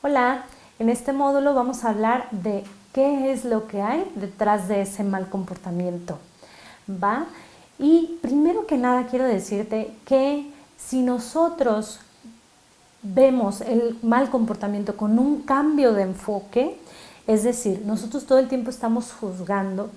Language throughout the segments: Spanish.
Hola, en este módulo vamos a hablar de qué es lo que hay detrás de ese mal comportamiento, ¿va? Y primero que nada quiero decirte que si nosotros vemos el mal comportamiento con un cambio de enfoque, es decir, nosotros todo el tiempo estamos juzgando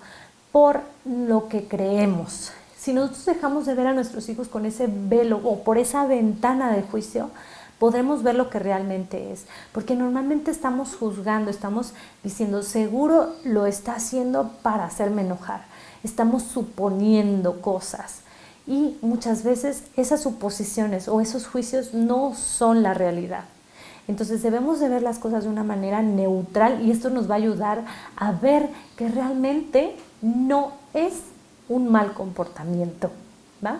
por lo que creemos. Si nosotros dejamos de ver a nuestros hijos con ese velo o por esa ventana de juicio, podremos ver lo que realmente es, porque normalmente estamos juzgando, estamos diciendo, seguro lo está haciendo para hacerme enojar, estamos suponiendo cosas y muchas veces esas suposiciones o esos juicios no son la realidad. Entonces debemos de ver las cosas de una manera neutral y esto nos va a ayudar a ver que realmente no es un mal comportamiento, ¿va?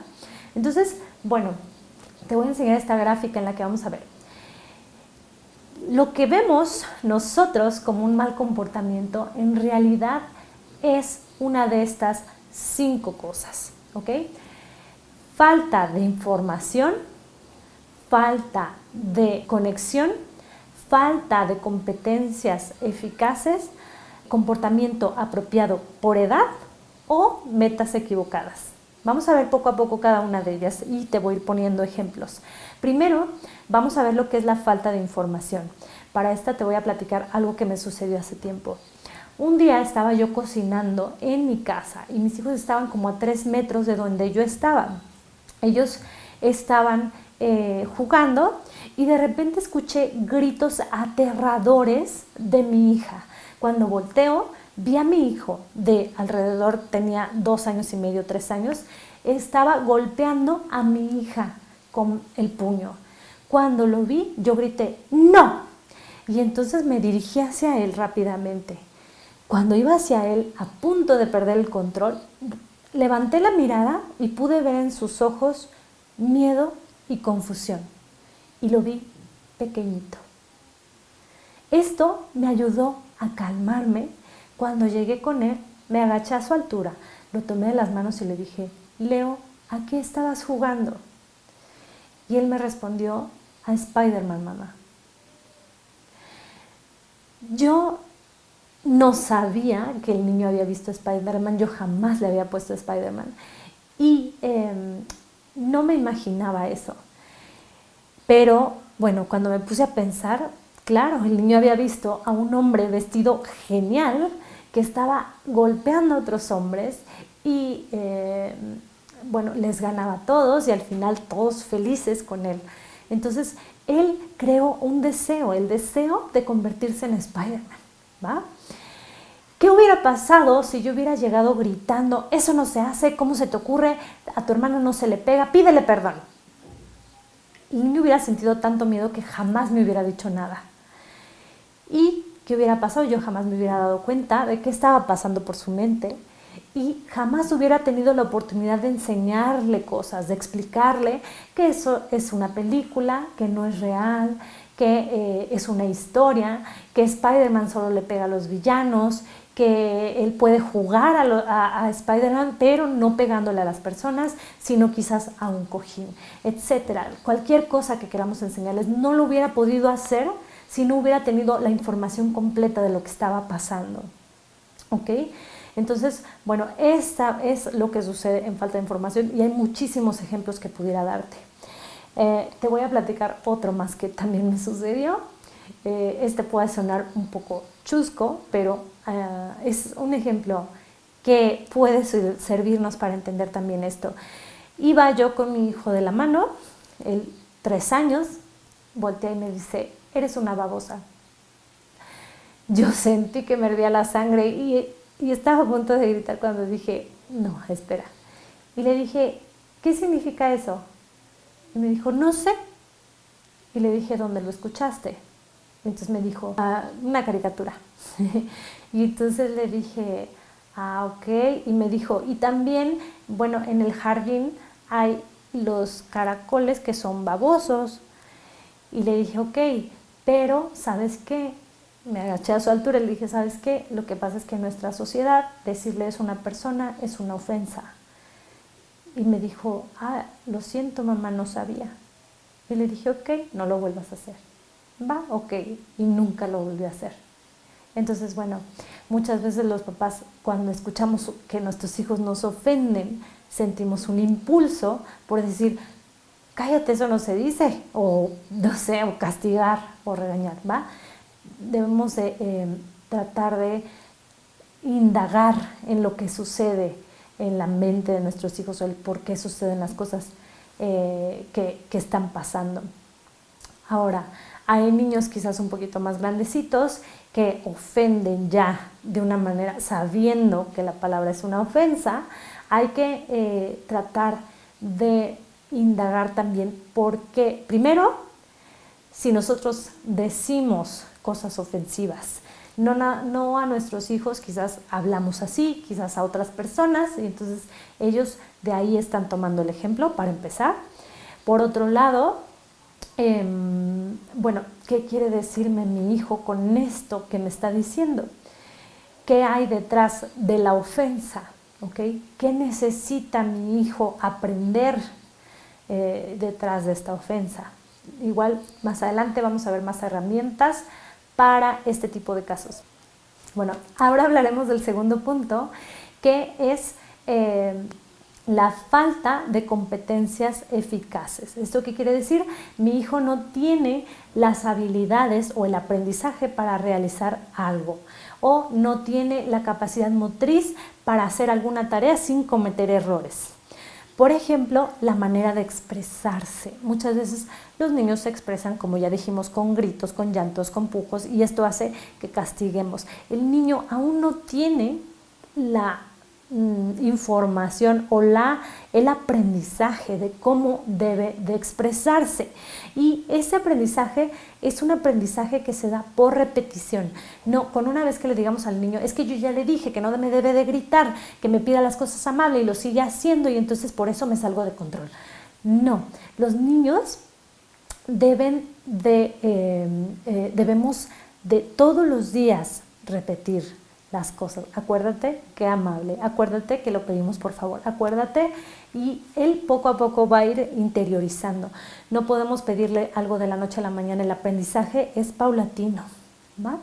Entonces, bueno, te voy a enseñar esta gráfica en la que vamos a ver. Lo que vemos nosotros como un mal comportamiento en realidad es una de estas 5 cosas, ¿ok? Falta de información, falta de conexión, falta de competencias eficaces, comportamiento apropiado por edad o metas equivocadas. Vamos a ver poco a poco cada una de ellas y te voy a ir poniendo ejemplos. Primero, vamos a ver lo que es la falta de información. Para esta te voy a platicar algo que me sucedió hace tiempo. Un día estaba yo cocinando en mi casa y mis hijos estaban como a 3 metros de donde yo estaba. Ellos estaban jugando y de repente escuché gritos aterradores de mi hija. Cuando volteo, vi a mi hijo de alrededor, tenía 2 años y medio, 3 años, estaba golpeando a mi hija con el puño. Cuando lo vi, yo grité, ¡no! Y entonces me dirigí hacia él rápidamente. Cuando iba hacia él, a punto de perder el control, levanté la mirada y pude ver en sus ojos miedo y confusión. Y lo vi pequeñito. Esto me ayudó a calmarme. Cuando llegué con él, me agaché a su altura, lo tomé de las manos y le dije, Leo, ¿a qué estabas jugando? Y él me respondió, a Spider-Man, mamá. Yo no sabía que el niño había visto Spider-Man, yo jamás le había puesto Spider-Man y no me imaginaba eso. Pero bueno, cuando me puse a pensar, claro, el niño había visto a un hombre vestido genial que estaba golpeando a otros hombres y bueno, les ganaba a todos y al final todos felices con él. Entonces, él creó un deseo, el deseo de convertirse en Spider-Man, ¿va? ¿Qué hubiera pasado si yo hubiera llegado gritando, eso no se hace, cómo se te ocurre, a tu hermano no se le pega, pídele perdón? El niño hubiera sentido tanto miedo que jamás me hubiera dicho nada. ¿Y qué hubiera pasado? Yo jamás me hubiera dado cuenta de qué estaba pasando por su mente y jamás hubiera tenido la oportunidad de enseñarle cosas, de explicarle que eso es una película, que no es real, que es una historia, que Spider-Man solo le pega a los villanos, que él puede jugar a Spider-Man, pero no pegándole a las personas, sino quizás a un cojín, etc. Cualquier cosa que queramos enseñarles no lo hubiera podido hacer si no hubiera tenido la información completa de lo que estaba pasando. ¿Ok? Entonces, bueno, esta es lo que sucede en falta de información y hay muchísimos ejemplos que pudiera darte. Te voy a platicar otro más que también me sucedió. Este puede sonar un poco chusco, pero es un ejemplo que puede servirnos para entender también esto. Iba yo con mi hijo de la mano, él 3 años, voltea y me dice, eres una babosa. Yo sentí que me hervía la sangre y estaba a punto de gritar cuando dije, no, espera. Y le dije, ¿qué significa eso? Y me dijo, no sé. Y le dije, ¿dónde lo escuchaste? Y entonces me dijo, una caricatura. Y entonces le dije, ok. Y me dijo, y también, bueno, en el jardín hay los caracoles que son babosos. Y le dije, ok, pero ¿sabes qué? Me agaché a su altura y le dije, ¿sabes qué? Lo que pasa es que en nuestra sociedad decirle eso a una persona es una ofensa. Y me dijo, lo siento mamá, no sabía. Y le dije, ok, no lo vuelvas a hacer. va, ok, y nunca lo volvió a hacer. Entonces, bueno, muchas veces los papás, cuando escuchamos que nuestros hijos nos ofenden, sentimos un impulso por decir, cállate, eso no se dice, o no sé, o castigar o regañar, ¿va? Debemos tratar de indagar en lo que sucede en la mente de nuestros hijos o el por qué suceden las cosas que están pasando. Ahora, hay niños quizás un poquito más grandecitos que ofenden ya de una manera, sabiendo que la palabra es una ofensa. Hay que tratar de indagar también por qué. Primero, si nosotros decimos cosas ofensivas, no a nuestros hijos, quizás hablamos así, quizás a otras personas, y entonces ellos de ahí están tomando el ejemplo para empezar. Por otro lado, bueno, ¿qué quiere decirme mi hijo con esto que me está diciendo? ¿Qué hay detrás de la ofensa? ¿Okay? ¿Qué necesita mi hijo aprender detrás de esta ofensa? Igual más adelante vamos a ver más herramientas para este tipo de casos. Bueno, ahora hablaremos del segundo punto, que es la falta de competencias eficaces. ¿Esto qué quiere decir? Mi hijo no tiene las habilidades o el aprendizaje para realizar algo, o no tiene la capacidad motriz para hacer alguna tarea sin cometer errores. Por ejemplo, la manera de expresarse. Muchas veces los niños se expresan, como ya dijimos, con gritos, con llantos, con pujos, y esto hace que castiguemos. El niño aún no tiene la información o el aprendizaje de cómo debe de expresarse, y ese aprendizaje es un aprendizaje que se da por repetición. No con una vez que le digamos al niño, es que yo ya le dije que no me debe de gritar, que me pida las cosas amables, y lo sigue haciendo y entonces por eso me salgo de control. No, los niños debemos de todos los días repetir las cosas. Acuérdate que amable, acuérdate que lo pedimos por favor, acuérdate, y él poco a poco va a ir interiorizando. No podemos pedirle algo de la noche a la mañana, el aprendizaje es paulatino, ¿va?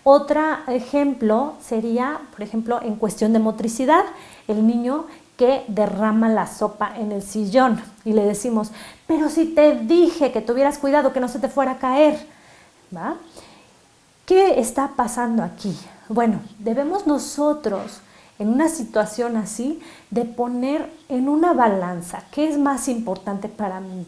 Otro ejemplo sería, por ejemplo, en cuestión de motricidad, el niño que derrama la sopa en el sillón y le decimos, pero si te dije que tuvieras cuidado, que no se te fuera a caer, ¿va? ¿Qué está pasando aquí? Bueno, debemos nosotros, en una situación así, de poner en una balanza qué es más importante para mí.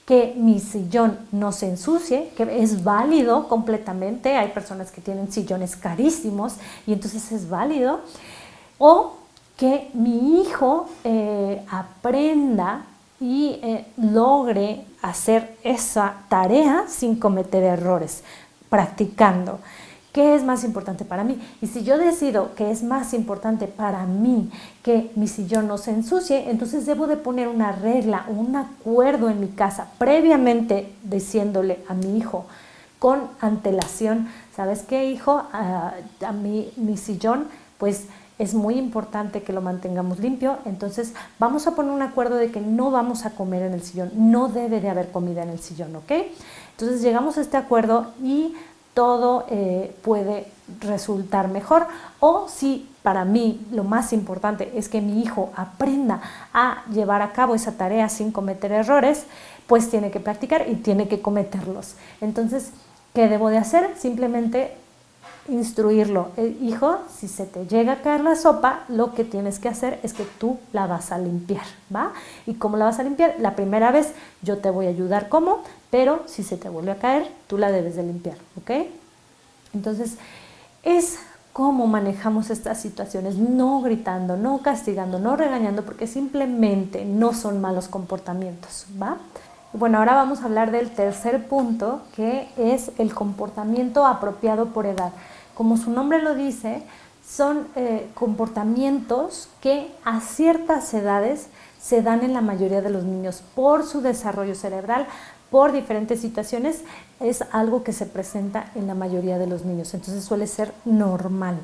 Que mi sillón no se ensucie, que es válido completamente. Hay personas que tienen sillones carísimos y entonces es válido. O que mi hijo aprenda y logre hacer esa tarea sin cometer errores, practicando. ¿Qué es más importante para mí? Y si yo decido que es más importante para mí que mi sillón no se ensucie, entonces debo de poner una regla, un acuerdo en mi casa, previamente diciéndole a mi hijo con antelación, ¿sabes qué, hijo? A mí mi sillón, pues es muy importante que lo mantengamos limpio, entonces vamos a poner un acuerdo de que no vamos a comer en el sillón, no debe de haber comida en el sillón, ¿ok? Entonces llegamos a este acuerdo y todo puede resultar mejor. O si para mí lo más importante es que mi hijo aprenda a llevar a cabo esa tarea sin cometer errores, pues tiene que practicar y tiene que cometerlos. Entonces, ¿qué debo de hacer? Simplemente instruirlo. Hijo, si se te llega a caer la sopa, lo que tienes que hacer es que tú la vas a limpiar, ¿va? ¿Y cómo la vas a limpiar? La primera vez yo te voy a ayudar cómo, pero si se te vuelve a caer, tú la debes de limpiar, ¿ok? Entonces, es cómo manejamos estas situaciones, no gritando, no castigando, no regañando, porque simplemente no son malos comportamientos, ¿va? Bueno, ahora vamos a hablar del tercer punto, que es el comportamiento apropiado por edad. Como su nombre lo dice, son comportamientos que a ciertas edades se dan en la mayoría de los niños por su desarrollo cerebral, por diferentes situaciones, es algo que se presenta en la mayoría de los niños, entonces suele ser normal.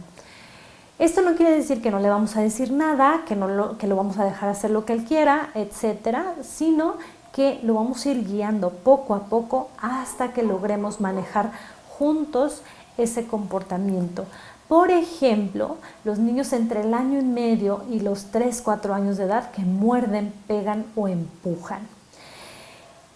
Esto no quiere decir que no le vamos a decir nada, que lo vamos a dejar hacer lo que él quiera, etcétera, sino que lo vamos a ir guiando poco a poco hasta que logremos manejar juntos ese comportamiento. Por ejemplo, los niños entre el 1.5 años y los 3, 4 años de edad que muerden, pegan o empujan.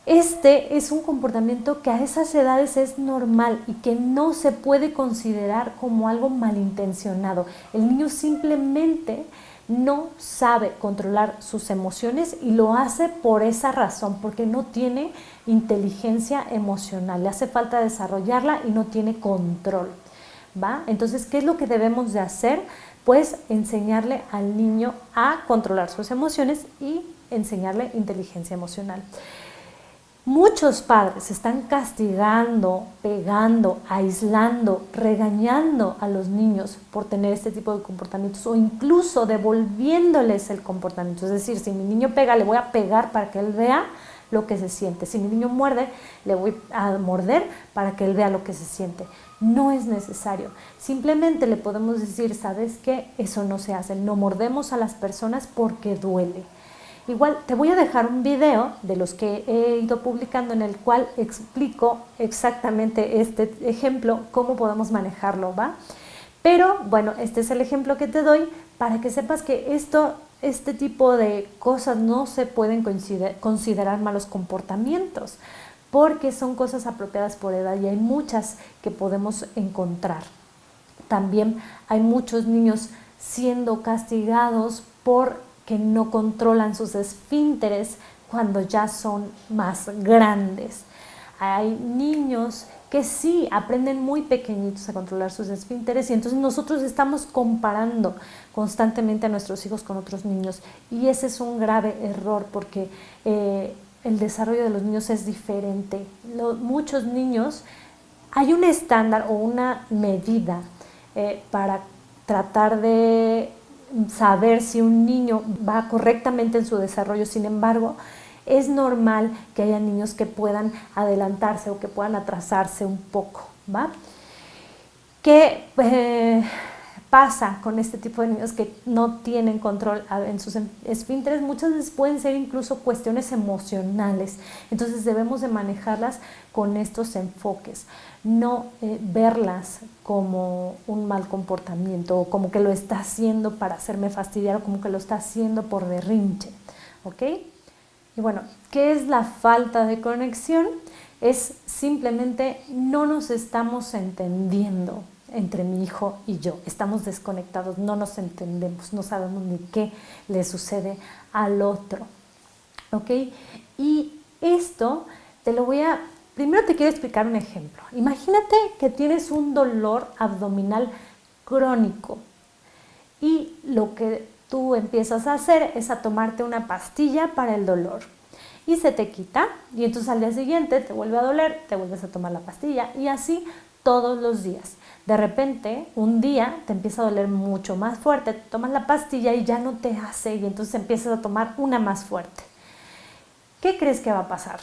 Este es un comportamiento que a esas edades es normal y que no se puede considerar como algo malintencionado. El niño simplemente no sabe controlar sus emociones y lo hace por esa razón, porque no tiene inteligencia emocional, le hace falta desarrollarla y no tiene control, ¿va? Entonces, ¿qué es lo que debemos de hacer? Pues enseñarle al niño a controlar sus emociones y enseñarle inteligencia emocional. Muchos padres están castigando, pegando, aislando, regañando a los niños por tener este tipo de comportamientos o incluso devolviéndoles el comportamiento. Es decir, si mi niño pega, le voy a pegar para que él vea lo que se siente. Si mi niño muerde, le voy a morder para que él vea lo que se siente. No es necesario. Simplemente le podemos decir, ¿sabes qué? Eso no se hace. No mordemos a las personas porque duele. Igual te voy a dejar un video de los que he ido publicando en el cual explico exactamente este ejemplo, cómo podemos manejarlo, ¿va? Pero bueno, este es el ejemplo que te doy para que sepas que este tipo de cosas no se pueden considerar malos comportamientos, porque son cosas apropiadas por edad y hay muchas que podemos encontrar. También hay muchos niños siendo castigados por que no controlan sus esfínteres cuando ya son más grandes. Hay niños que sí aprenden muy pequeñitos a controlar sus esfínteres y entonces nosotros estamos comparando constantemente a nuestros hijos con otros niños y ese es un grave error porque el desarrollo de los niños es diferente. Muchos niños, hay un estándar o una medida para tratar de saber si un niño va correctamente en su desarrollo. Sin embargo, es normal que haya niños que puedan adelantarse o que puedan atrasarse un poco, ¿va? ¿Qué pasa con este tipo de niños que no tienen control en sus esfínteres? Muchas veces pueden ser incluso cuestiones emocionales, entonces debemos de manejarlas con estos enfoques, no verlas como un mal comportamiento o como que lo está haciendo para hacerme fastidiar o como que lo está haciendo por berrinche, ¿ok? Y bueno, ¿qué es la falta de conexión? Es simplemente no nos estamos entendiendo entre mi hijo y yo, estamos desconectados, no nos entendemos, no sabemos ni qué le sucede al otro, ¿ok? Y esto primero te quiero explicar un ejemplo. Imagínate que tienes un dolor abdominal crónico y lo que tú empiezas a hacer es a tomarte una pastilla para el dolor y se te quita y entonces al día siguiente te vuelve a doler, te vuelves a tomar la pastilla y así todos los días. De repente, un día te empieza a doler mucho más fuerte, te tomas la pastilla y ya no te hace y entonces empiezas a tomar una más fuerte. ¿Qué crees que va a pasar?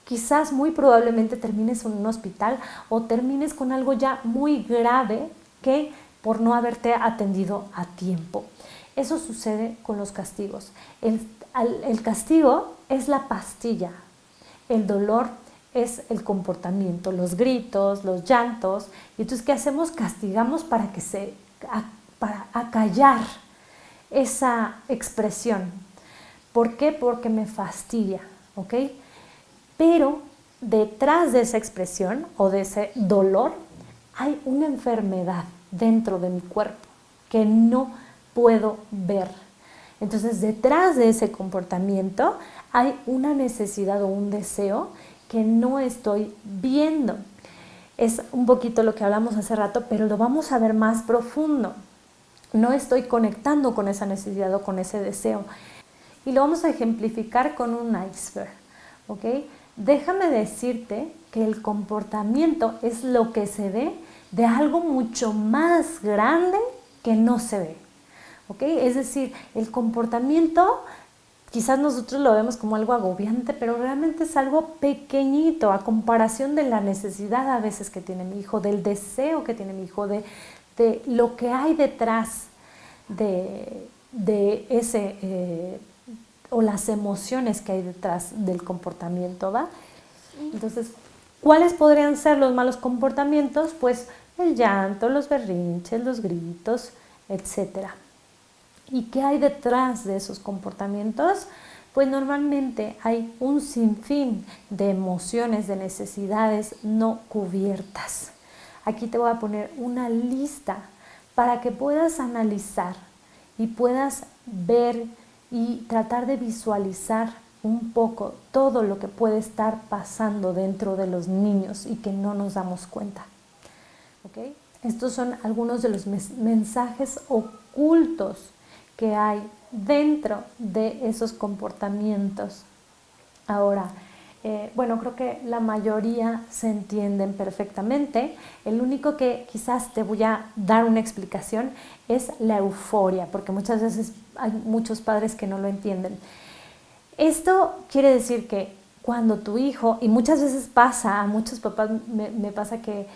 Quizás muy probablemente termines en un hospital o termines con algo ya muy grave que por no haberte atendido a tiempo. Eso sucede con los castigos. El castigo es la pastilla, el dolor es el comportamiento, los gritos, los llantos. Y entonces, ¿qué hacemos? Castigamos para acallar esa expresión. ¿Por qué? Porque me fastidia, ¿ok? Pero detrás de esa expresión o de ese dolor hay una enfermedad dentro de mi cuerpo que no puedo ver. Entonces, detrás de ese comportamiento hay una necesidad o un deseo que no estoy viendo. Es un poquito lo que hablamos hace rato, pero lo vamos a ver más profundo. No estoy conectando con esa necesidad o con ese deseo. Y lo vamos a ejemplificar con un iceberg, ¿ok? Déjame decirte que el comportamiento es lo que se ve de algo mucho más grande que no se ve, ¿ok? Es decir, el comportamiento quizás nosotros lo vemos como algo agobiante, pero realmente es algo pequeñito a comparación de la necesidad a veces que tiene mi hijo, del deseo que tiene mi hijo, de lo que hay detrás de ese o las emociones que hay detrás del comportamiento, ¿va? Entonces, ¿cuáles podrían ser los malos comportamientos? Pues el llanto, los berrinches, los gritos, etcétera. ¿Y qué hay detrás de esos comportamientos? Pues normalmente hay un sinfín de emociones, de necesidades no cubiertas. Aquí te voy a poner una lista para que puedas analizar y puedas ver y tratar de visualizar un poco todo lo que puede estar pasando dentro de los niños y que no nos damos cuenta. ¿Okay? Estos son algunos de los mensajes ocultos que hay dentro de esos comportamientos. Ahora, bueno, creo que la mayoría se entienden perfectamente. El único que quizás te voy a dar una explicación es la euforia, porque muchas veces hay muchos padres que no lo entienden. Esto quiere decir que cuando tu hijo, y muchas veces pasa, a muchos papás me pasa que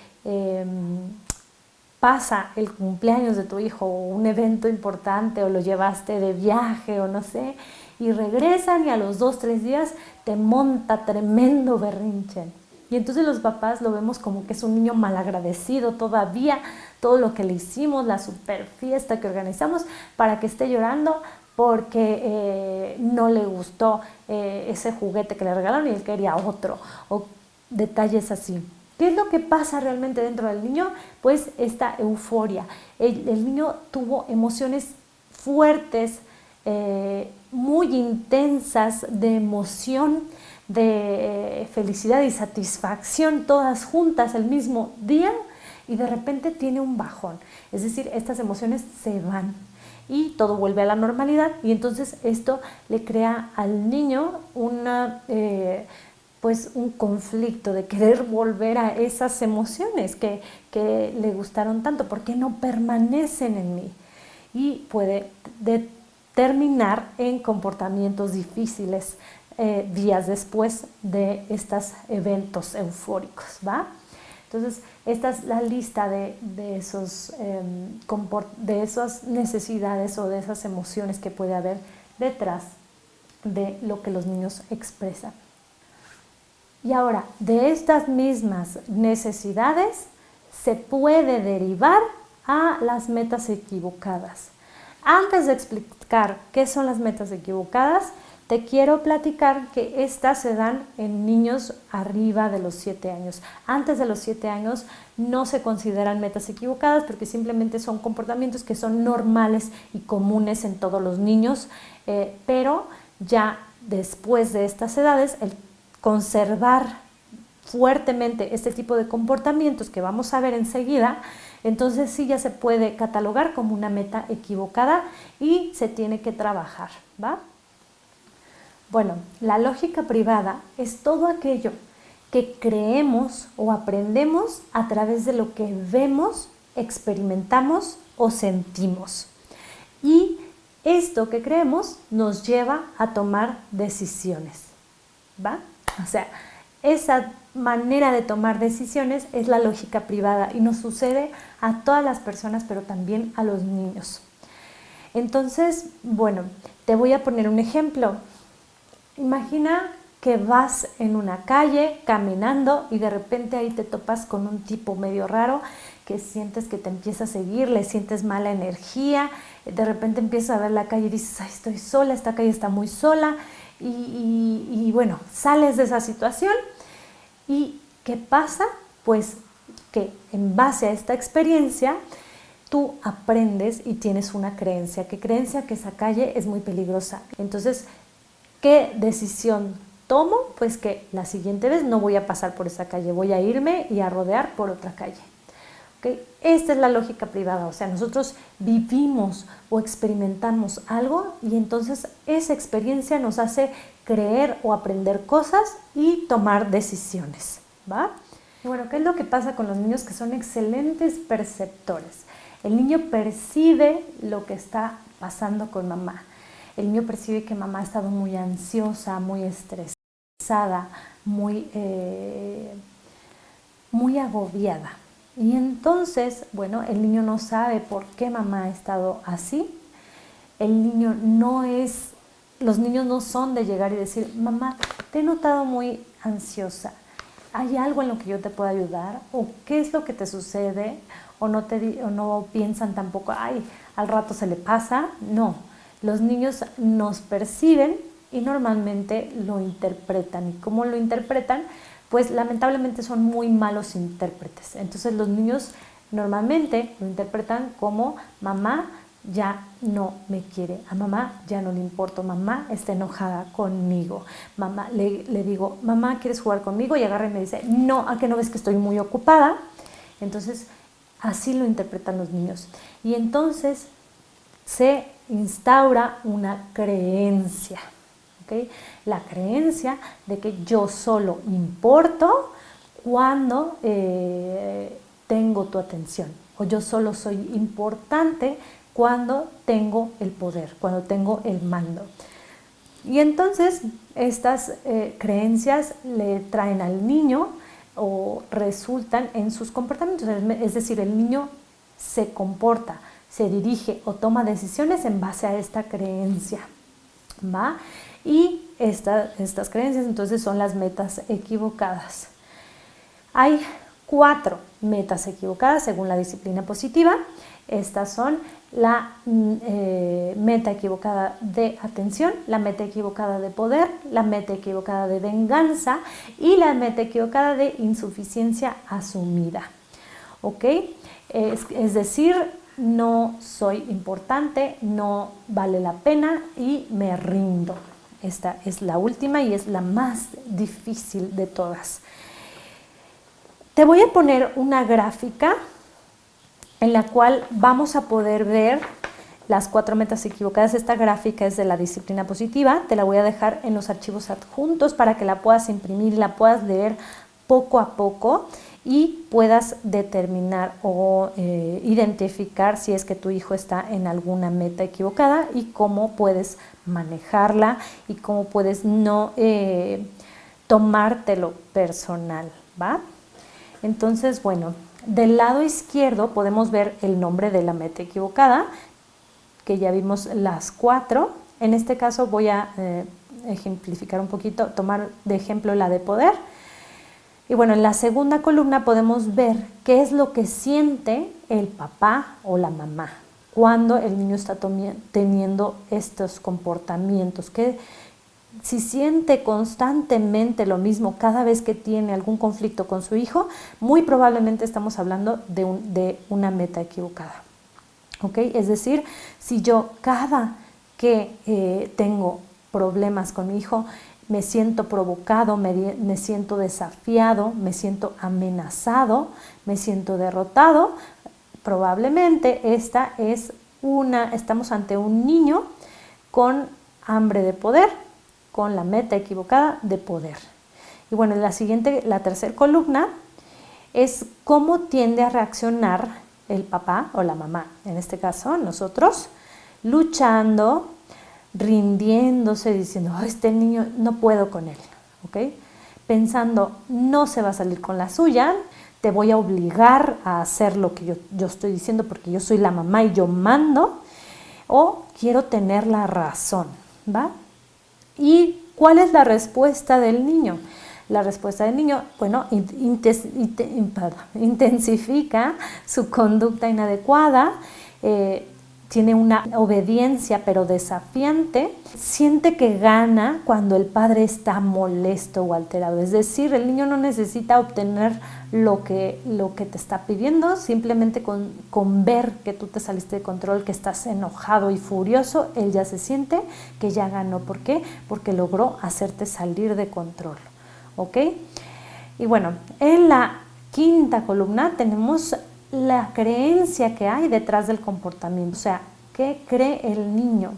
pasa el cumpleaños de tu hijo o un evento importante o lo llevaste de viaje o no sé, y regresan y a los 2-3 días te monta tremendo berrinche. Y entonces los papás lo vemos como que es un niño malagradecido todavía, todo lo que le hicimos, la super fiesta que organizamos para que esté llorando porque no le gustó ese juguete que le regalaron y él quería otro, o detalles así. ¿Qué es lo que pasa realmente dentro del niño? Pues esta euforia. El niño tuvo emociones fuertes, muy intensas de emoción, de felicidad y satisfacción, todas juntas el mismo día, y de repente tiene un bajón. Es decir, estas emociones se van y todo vuelve a la normalidad, y entonces esto le crea al niño pues un conflicto de querer volver a esas emociones que le gustaron tanto, porque no permanecen en mí, y puede terminar en comportamientos difíciles días después de estos eventos eufóricos, ¿va? Entonces, esta es la lista de esas necesidades o de esas emociones que puede haber detrás de lo que los niños expresan. Y ahora, de estas mismas necesidades se puede derivar a las metas equivocadas. Antes de explicar qué son las metas equivocadas, te quiero platicar que estas se dan en niños arriba de los 7 años. Antes de los 7 años no se consideran metas equivocadas porque simplemente son comportamientos que son normales y comunes en todos los niños, pero ya después de estas edades, el conservar fuertemente este tipo de comportamientos que vamos a ver enseguida, entonces sí ya se puede catalogar como una meta equivocada y se tiene que trabajar, ¿va? Bueno, la lógica privada es todo aquello que creemos o aprendemos a través de lo que vemos, experimentamos o sentimos. Y esto que creemos nos lleva a tomar decisiones, ¿va? O sea, esa manera de tomar decisiones es la lógica privada y nos sucede a todas las personas, pero también a los niños. Entonces, bueno, te voy a poner un ejemplo. Imagina que vas en una calle caminando y de repente ahí te topas con un tipo medio raro que sientes que te empieza a seguir, le sientes mala energía, de repente empiezas a ver la calle y dices, ay, estoy sola, esta calle está muy sola, y bueno, sales de esa situación. ¿Y qué pasa? Pues que en base a esta experiencia tú aprendes y tienes una creencia. ¿Qué creencia? Que esa calle es muy peligrosa. Entonces, ¿qué decisión tomo? Pues que la siguiente vez no voy a pasar por esa calle, voy a irme y a rodear por otra calle. ¿Okay? Esta es la lógica privada, o sea, nosotros vivimos o experimentamos algo y entonces esa experiencia nos hace creer o aprender cosas y tomar decisiones, ¿va? Y bueno, ¿qué es lo que pasa con los niños que son excelentes perceptores? El niño percibe lo que está pasando con mamá. El niño percibe que mamá ha estado muy ansiosa, muy estresada, muy agobiada. Y entonces, bueno, el niño no sabe por qué mamá ha estado así. El niño no es los niños no son de llegar y decir, mamá, te he notado muy ansiosa. ¿Hay algo en lo que yo te pueda ayudar? ¿O qué es lo que te sucede? ¿O no piensan tampoco, ay, al rato se le pasa? No, los niños nos perciben y normalmente lo interpretan. ¿Y cómo lo interpretan? Pues lamentablemente son muy malos intérpretes. Entonces los niños normalmente lo interpretan como mamá ya no me quiere, a mamá ya no le importo, mamá está enojada conmigo, mamá, le digo, mamá, ¿quieres jugar conmigo? Y agarra y me dice, no, ¿a qué no ves que estoy muy ocupada? Entonces así lo interpretan los niños. Y entonces se instaura una creencia, ¿okay? La creencia de que yo solo importo cuando tengo tu atención, o yo solo soy importante cuando tengo el poder, cuando tengo el mando. Y entonces estas creencias le traen al niño o resultan en sus comportamientos, es decir, el niño se comporta, se dirige o toma decisiones en base a esta creencia, ¿va? Y estas creencias entonces son las metas equivocadas. Hay 4 metas equivocadas según la disciplina positiva. Estas son la meta equivocada de atención, la meta equivocada de poder, la meta equivocada de venganza y la meta equivocada de insuficiencia asumida. ¿Ok? Es decir, no soy importante, no vale la pena y me rindo. Esta es la última y es la más difícil de todas. Te voy a poner una gráfica en la cual vamos a poder ver las 4 metas equivocadas. Esta gráfica es de la disciplina positiva, te la voy a dejar en los archivos adjuntos para que la puedas imprimir y la puedas leer poco a poco y puedas determinar o identificar si es que tu hijo está en alguna meta equivocada y cómo puedes manejarla y cómo puedes no tomártelo personal, ¿va? Entonces, bueno, del lado izquierdo podemos ver el nombre de la meta equivocada, que ya vimos las 4. En este caso voy a ejemplificar un poquito, tomar de ejemplo la de poder. Y bueno, en la segunda columna podemos ver qué es lo que siente el papá o la mamá cuando el niño está teniendo estos comportamientos, que si siente constantemente lo mismo cada vez que tiene algún conflicto con su hijo, muy probablemente estamos hablando de una meta equivocada. ¿Ok? Es decir, si yo cada que tengo problemas con mi hijo me siento provocado, me siento desafiado, me siento amenazado, me siento derrotado, probablemente estamos ante un niño con hambre de poder, con la meta equivocada de poder. Y bueno, la tercera columna es cómo tiende a reaccionar el papá o la mamá, en este caso nosotros, luchando, rindiéndose, diciendo, oh, este niño no puedo con él, ¿ok? Pensando, no se va a salir con la suya, te voy a obligar a hacer lo que yo estoy diciendo porque yo soy la mamá y yo mando, o quiero tener la razón, ¿va? ¿Y cuál es la respuesta del niño? La respuesta del niño, bueno, intensifica su conducta inadecuada, tiene una obediencia pero desafiante, siente que gana cuando el padre está molesto o alterado. Es decir, el niño no necesita obtener lo que te está pidiendo, simplemente con ver que tú te saliste de control, que estás enojado y furioso, él ya se siente que ya ganó. ¿Por qué? Porque logró hacerte salir de control. ¿Ok? Y bueno, en la quinta columna tenemos la creencia que hay detrás del comportamiento, o sea, ¿qué cree el niño?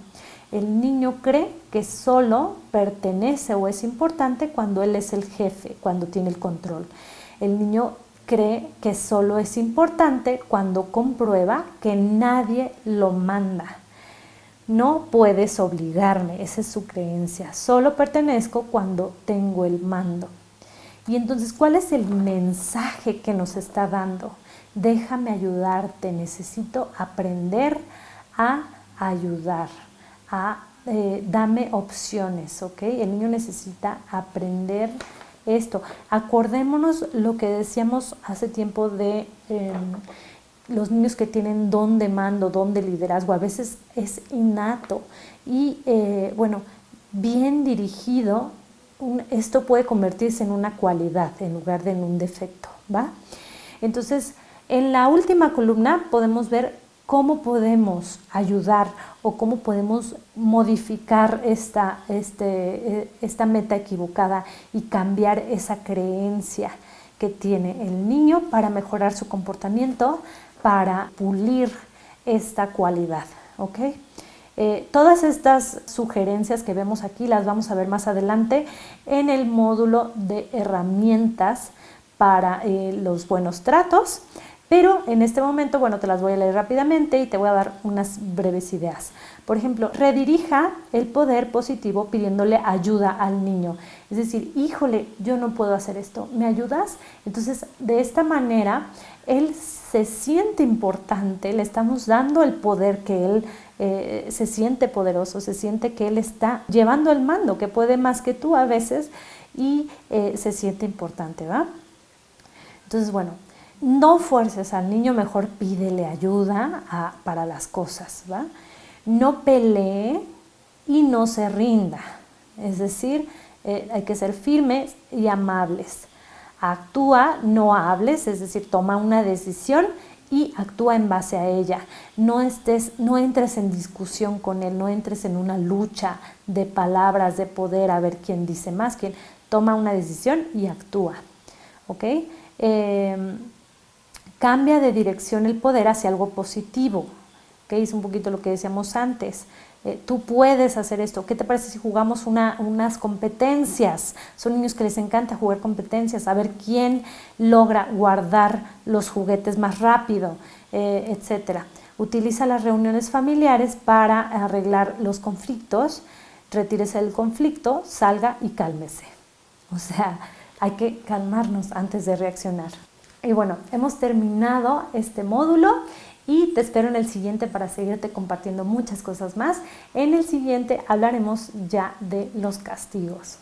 El niño cree que solo pertenece o es importante cuando él es el jefe, cuando tiene el control. El niño cree que solo es importante cuando comprueba que nadie lo manda. No puedes obligarme, esa es su creencia. Solo pertenezco cuando tengo el mando. Y entonces, ¿cuál es el mensaje que nos está dando? Déjame ayudarte, necesito aprender a ayudar, a dame opciones, ¿ok? El niño necesita aprender esto. Acordémonos lo que decíamos hace tiempo de los niños que tienen don de mando, don de liderazgo, a veces es innato y bueno, bien dirigido, esto puede convertirse en una cualidad en lugar de en un defecto, ¿va? Entonces, en la última columna podemos ver cómo podemos ayudar o cómo podemos modificar esta meta equivocada y cambiar esa creencia que tiene el niño para mejorar su comportamiento, para pulir esta cualidad, ¿ok? Todas estas sugerencias que vemos aquí las vamos a ver más adelante en el módulo de herramientas para los buenos tratos, pero en este momento, bueno, te las voy a leer rápidamente y te voy a dar unas breves ideas. Por ejemplo, redirija el poder positivo pidiéndole ayuda al niño. Es decir, híjole, yo no puedo hacer esto, ¿me ayudas? Entonces, de esta manera, él se siente importante, le estamos dando el poder que él se siente poderoso, se siente que él está llevando el mando, que puede más que tú a veces y se siente importante, ¿va? Entonces, bueno, no fuerces al niño, mejor pídele ayuda para las cosas, ¿va? No pelee y no se rinda, es decir, hay que ser firmes y amables. Actúa, no hables, es decir, toma una decisión y actúa en base a ella. No entres en discusión con él, no entres en una lucha de palabras, de poder, a ver quién dice más, quién. Toma una decisión y actúa, ¿ok? Cambia de dirección el poder hacia algo positivo, ¿ok? Es un poquito lo que decíamos antes. Tú puedes hacer esto. ¿Qué te parece si jugamos unas competencias? Son niños que les encanta jugar competencias, a ver quién logra guardar los juguetes más rápido, etcétera. Utiliza las reuniones familiares para arreglar los conflictos. Retírese del conflicto, salga y cálmese. O sea, hay que calmarnos antes de reaccionar. Y bueno, hemos terminado este módulo y te espero en el siguiente para seguirte compartiendo muchas cosas más. En el siguiente hablaremos ya de los castigos.